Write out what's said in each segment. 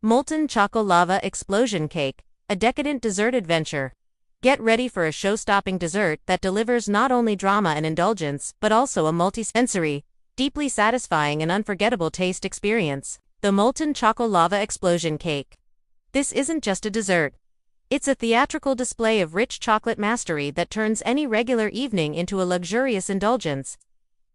Molten ChocoLava Explosion Cake, a decadent dessert adventure. Get ready for a show-stopping dessert that delivers not only drama and indulgence, but also a multi-sensory, deeply satisfying and unforgettable taste experience. The Molten ChocoLava Explosion Cake. This isn't just a dessert. It's a theatrical display of rich chocolate mastery that turns any regular evening into a luxurious indulgence.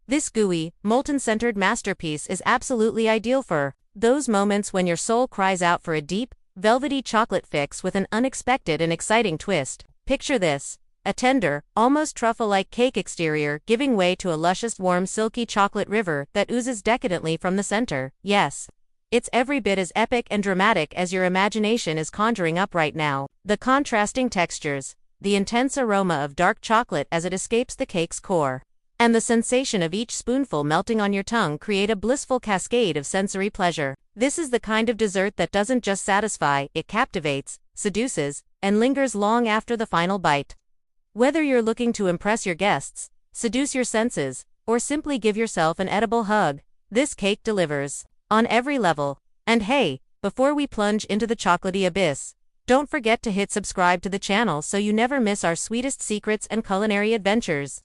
This gooey, molten-centered masterpiece is absolutely ideal for those moments when your soul cries out for a deep, velvety chocolate fix with an unexpected and exciting twist. Picture this: a tender, almost truffle-like cake exterior giving way to a luscious, warm, silky chocolate river that oozes decadently from the center. Yes, it's every bit as epic and dramatic as your imagination is conjuring up right now. The contrasting textures, the intense aroma of dark chocolate as it escapes the cake's core, and the sensation of each spoonful melting on your tongue create a blissful cascade of sensory pleasure. This is the kind of dessert that doesn't just satisfy, it captivates, seduces, and lingers long after the final bite. Whether you're looking to impress your guests, seduce your senses, or simply give yourself an edible hug, this cake delivers on every level. And hey, before we plunge into the chocolatey abyss, don't forget to hit subscribe to the channel so you never miss our sweetest secrets and culinary adventures.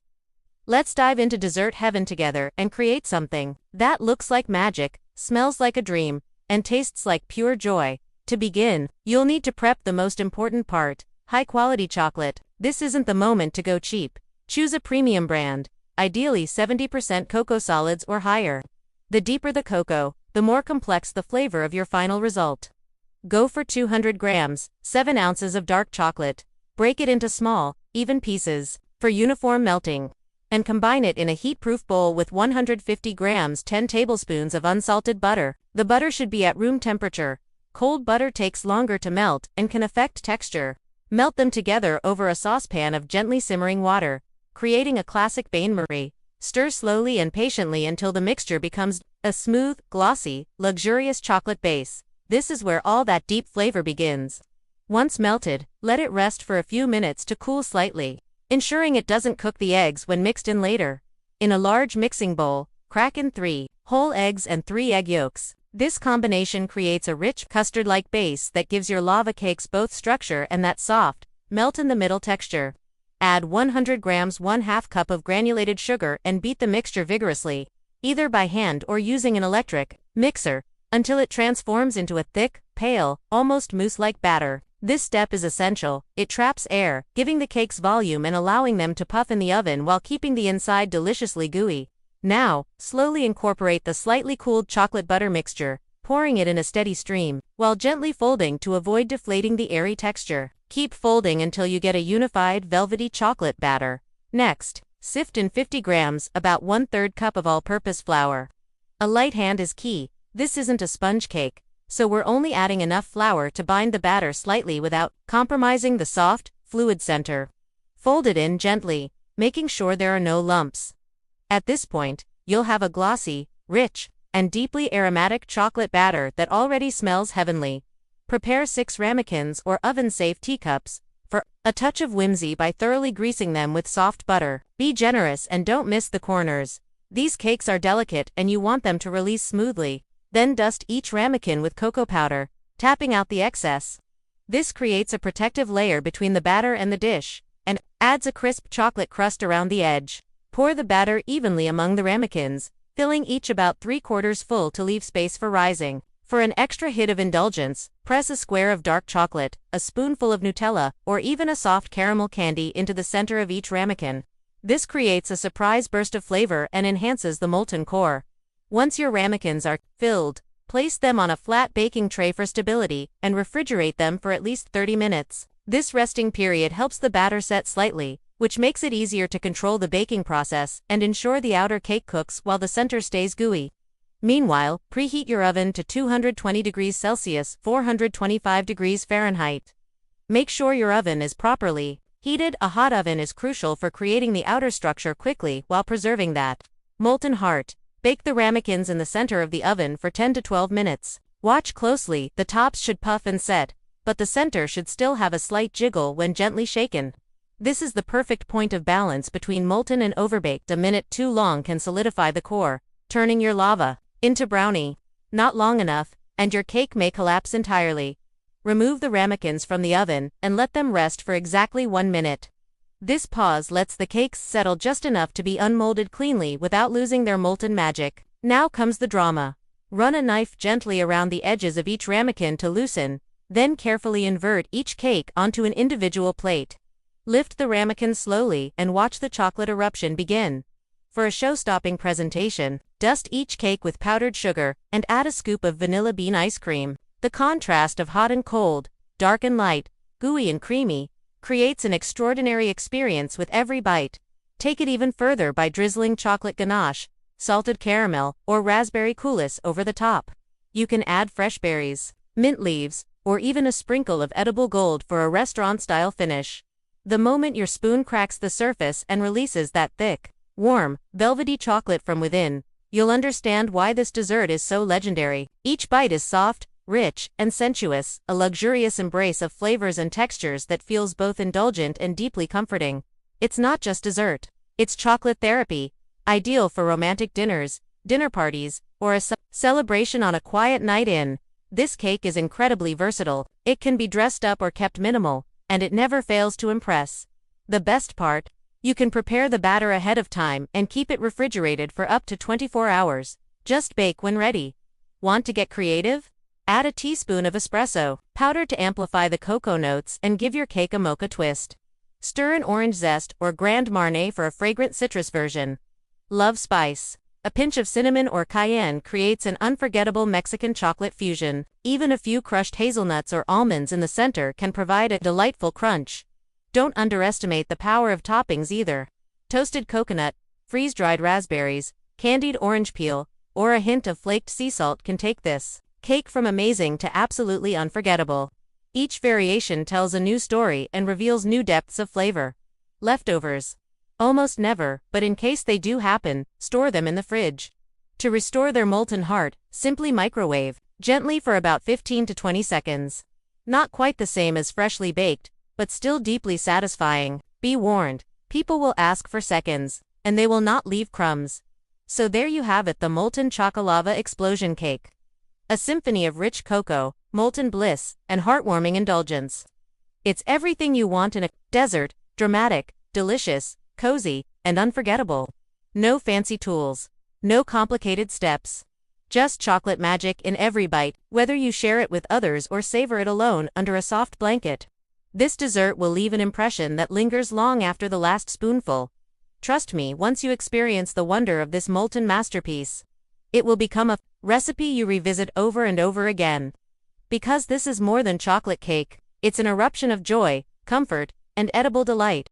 Let's dive into dessert heaven together and create something that looks like magic, smells like a dream, and tastes like pure joy. To begin, you'll need to prep the most important part: high-quality chocolate. This isn't the moment to go cheap. Choose a premium brand, ideally 70% cocoa solids or higher. The deeper the cocoa, the more complex the flavor of your final result. Go for 200 grams, 7 ounces of dark chocolate. Break it into small, even pieces for uniform melting, and combine it in a heat-proof bowl with 150 grams 10 tablespoons of unsalted butter. The butter should be at room temperature. Cold butter takes longer to melt and can affect texture. Melt them together over a saucepan of gently simmering water, creating a classic bain-marie. Stir slowly and patiently until the mixture becomes a smooth, glossy, luxurious chocolate base. This is where all that deep flavor begins. Once melted, let it rest for a few minutes to cool slightly, ensuring it doesn't cook the eggs when mixed in later. In a large mixing bowl, crack in 3 whole eggs and 3 egg yolks. This combination creates a rich, custard-like base that gives your lava cakes both structure and that soft, melt-in-the-middle texture. Add 100 grams 1/2 cup of granulated sugar and beat the mixture vigorously, either by hand or using an electric mixer, until it transforms into a thick, pale, almost mousse-like batter. This step is essential. It traps air, giving the cakes volume and allowing them to puff in the oven while keeping the inside deliciously gooey. Now, slowly incorporate the slightly cooled chocolate butter mixture, pouring it in a steady stream, while gently folding to avoid deflating the airy texture. Keep folding until you get a unified, velvety chocolate batter. Next, sift in 50 grams, about 1/3 cup of all-purpose flour. A light hand is key. This isn't a sponge cake, so we're only adding enough flour to bind the batter slightly without compromising the soft, fluid center. Fold it in gently, making sure there are no lumps. At this point, you'll have a glossy, rich, and deeply aromatic chocolate batter that already smells heavenly. Prepare 6 ramekins or oven-safe teacups for a touch of whimsy by thoroughly greasing them with soft butter. Be generous and don't miss the corners. These cakes are delicate and you want them to release smoothly. Then dust each ramekin with cocoa powder, tapping out the excess. This creates a protective layer between the batter and the dish, and adds a crisp chocolate crust around the edge. Pour the batter evenly among the ramekins, filling each about 3/4 full to leave space for rising. For an extra hit of indulgence, press a square of dark chocolate, a spoonful of Nutella, or even a soft caramel candy into the center of each ramekin. This creates a surprise burst of flavor and enhances the molten core. Once your ramekins are filled, place them on a flat baking tray for stability and refrigerate them for at least 30 minutes. This resting period helps the batter set slightly, which makes it easier to control the baking process and ensure the outer cake cooks while the center stays gooey. Meanwhile, preheat your oven to 220 degrees Celsius, 425 degrees Fahrenheit. Make sure your oven is properly heated. A hot oven is crucial for creating the outer structure quickly while preserving that molten heart. Bake the ramekins in the center of the oven for 10 to 12 minutes. Watch closely, the tops should puff and set, but the center should still have a slight jiggle when gently shaken. This is the perfect point of balance between molten and overbaked. A minute too long can solidify the core, turning your lava into brownie. Not long enough, and your cake may collapse entirely. Remove the ramekins from the oven and let them rest for exactly 1 minute. This pause lets the cakes settle just enough to be unmolded cleanly without losing their molten magic. Now comes the drama. Run a knife gently around the edges of each ramekin to loosen, then carefully invert each cake onto an individual plate. Lift the ramekins slowly and watch the chocolate eruption begin. For a show-stopping presentation, dust each cake with powdered sugar and add a scoop of vanilla bean ice cream. The contrast of hot and cold, dark and light, gooey and creamy, creates an extraordinary experience with every bite. Take it even further by drizzling chocolate ganache, salted caramel, or raspberry coulis over the top. You can add fresh berries, mint leaves, or even a sprinkle of edible gold for a restaurant-style finish. The moment your spoon cracks the surface and releases that thick, warm, velvety chocolate from within, you'll understand why this dessert is so legendary. Each bite is soft, rich, and sensuous, a luxurious embrace of flavors and textures that feels both indulgent and deeply comforting. It's not just dessert. It's chocolate therapy, ideal for romantic dinners, dinner parties, or a celebration on a quiet night in. This cake is incredibly versatile. It can be dressed up or kept minimal, and it never fails to impress. The best part? You can prepare the batter ahead of time and keep it refrigerated for up to 24 hours. Just bake when ready. Want to get creative? Add a teaspoon of espresso powder to amplify the cocoa notes and give your cake a mocha twist. Stir in orange zest or Grand Marnier for a fragrant citrus version. Love spice. A pinch of cinnamon or cayenne creates an unforgettable Mexican chocolate fusion. Even a few crushed hazelnuts or almonds in the center can provide a delightful crunch. Don't underestimate the power of toppings either. Toasted coconut, freeze-dried raspberries, candied orange peel, or a hint of flaked sea salt can take this cake from amazing to absolutely unforgettable. Each variation tells a new story and reveals new depths of flavor. Leftovers. Almost never, but in case they do happen, store them in the fridge. To restore their molten heart, simply microwave gently for about 15 to 20 seconds. Not quite the same as freshly baked, but still deeply satisfying. Be warned, people will ask for seconds, and they will not leave crumbs. So there you have it, the Molten ChocoLava Explosion Cake. A symphony of rich cocoa, molten bliss, and heartwarming indulgence. It's everything you want in a dessert: dramatic, delicious, cozy, and unforgettable. No fancy tools. No complicated steps. Just chocolate magic in every bite, whether you share it with others or savor it alone under a soft blanket. This dessert will leave an impression that lingers long after the last spoonful. Trust me, once you experience the wonder of this molten masterpiece, it will become a recipe you revisit over and over again. Because this is more than chocolate cake, it's an eruption of joy, comfort, and edible delight.